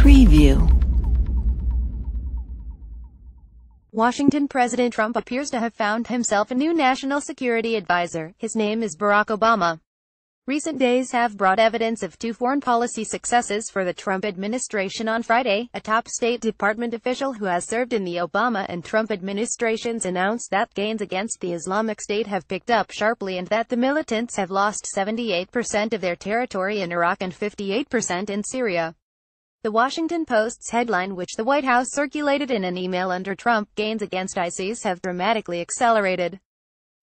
Preview. Washington President Trump appears to have found himself a new national security advisor. His name is Barack Obama. Recent days have brought evidence of two foreign policy successes for the Trump administration. On Friday, a top State Department official who has served in the Obama and Trump administrations announced that gains against the Islamic State have picked up sharply and that the militants have lost 78% of their territory in Iraq and 58% in Syria. The Washington Post's headline, which the White House circulated in an email under Trump, gains against ISIS have dramatically accelerated.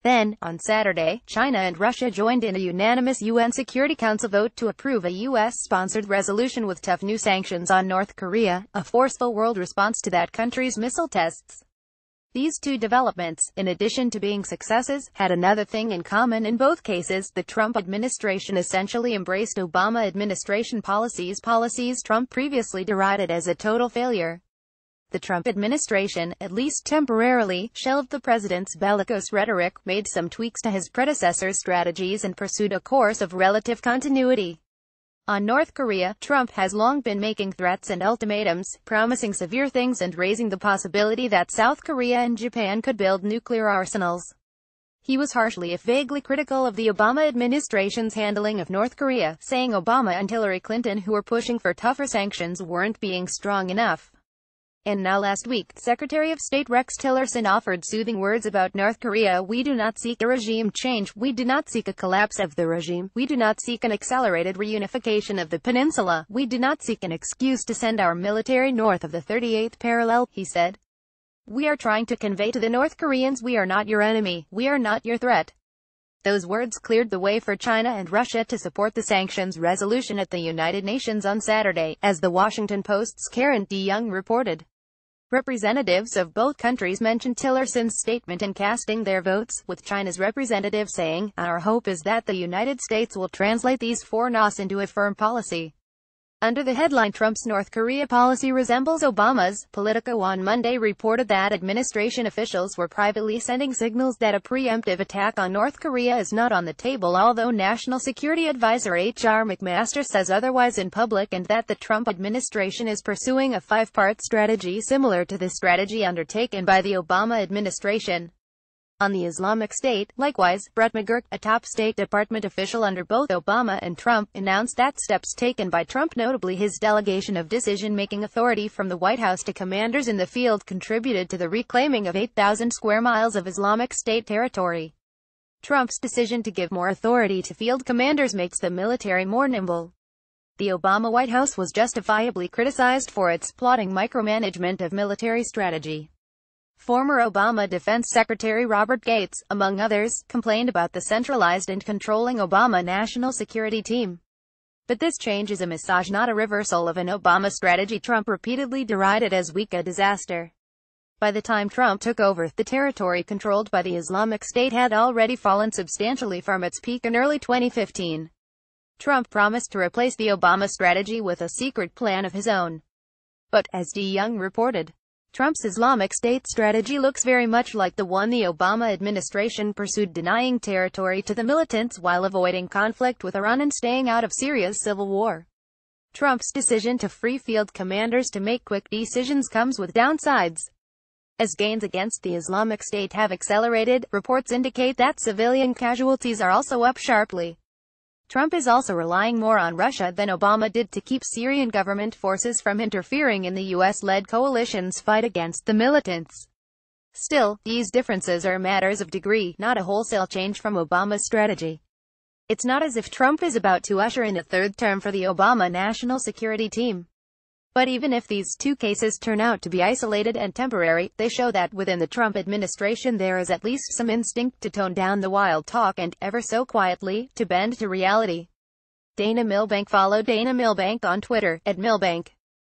Then, on Saturday, China and Russia joined in a unanimous UN Security Council vote to approve a U.S.-sponsored resolution with tough new sanctions on North Korea, a forceful world response to that country's missile tests. These two developments, in addition to being successes, had another thing in common. In both cases, the Trump administration essentially embraced Obama administration policies Trump previously derided as a total failure. The Trump administration, at least temporarily, shelved the president's bellicose rhetoric, made some tweaks to his predecessor's strategies and pursued a course of relative continuity. On North Korea, Trump has long been making threats and ultimatums, promising severe things and raising the possibility that South Korea and Japan could build nuclear arsenals. He was harshly if vaguely critical of the Obama administration's handling of North Korea, saying Obama and Hillary Clinton, who were pushing for tougher sanctions, weren't being strong enough. And now last week, Secretary of State Rex Tillerson offered soothing words about North Korea. We do not seek a regime change. We do not seek a collapse of the regime. We do not seek an accelerated reunification of the peninsula. We do not seek an excuse to send our military north of the 38th parallel, he said. We are trying to convey to the North Koreans we are not your enemy. We are not your threat. Those words cleared the way for China and Russia to support the sanctions resolution at the United Nations on Saturday, as the Washington Post's Karen DeYoung reported. Representatives of both countries mentioned Tillerson's statement in casting their votes, with China's representative saying, "Our hope is that the United States will translate these four no's into a firm policy." Under the headline Trump's North Korea policy resembles Obama's, Politico on Monday reported that administration officials were privately sending signals that a preemptive attack on North Korea is not on the table, although National Security Advisor H.R. McMaster says otherwise in public, and that the Trump administration is pursuing a five-part strategy similar to the strategy undertaken by the Obama administration. On the Islamic State, likewise, Brett McGurk, a top State Department official under both Obama and Trump, announced that steps taken by Trump, notably his delegation of decision-making authority from the White House to commanders in the field, contributed to the reclaiming of 8,000 square miles of Islamic State territory. Trump's decision to give more authority to field commanders makes the military more nimble. The Obama White House was justifiably criticized for its plotting micromanagement of military strategy. Former Obama Defense Secretary Robert Gates, among others, complained about the centralized and controlling Obama national security team. But this change is a massage, not a reversal of an Obama strategy Trump repeatedly derided as weak, a disaster. By the time Trump took over, the territory controlled by the Islamic State had already fallen substantially from its peak in early 2015. Trump promised to replace the Obama strategy with a secret plan of his own. But, as DeYoung reported, Trump's Islamic State strategy looks very much like the one the Obama administration pursued, denying territory to the militants while avoiding conflict with Iran and staying out of Syria's civil war. Trump's decision to free field commanders to make quick decisions comes with downsides. As gains against the Islamic State have accelerated, reports indicate that civilian casualties are also up sharply. Trump is also relying more on Russia than Obama did to keep Syrian government forces from interfering in the U.S.-led coalition's fight against the militants. Still, these differences are matters of degree, not a wholesale change from Obama's strategy. It's not as if Trump is about to usher in a third term for the Obama national security team. But even if these two cases turn out to be isolated and temporary, they show that within the Trump administration there is at least some instinct to tone down the wild talk and, ever so quietly, to bend to reality. Dana Milbank. Follow Dana Milbank on Twitter, @Milbank.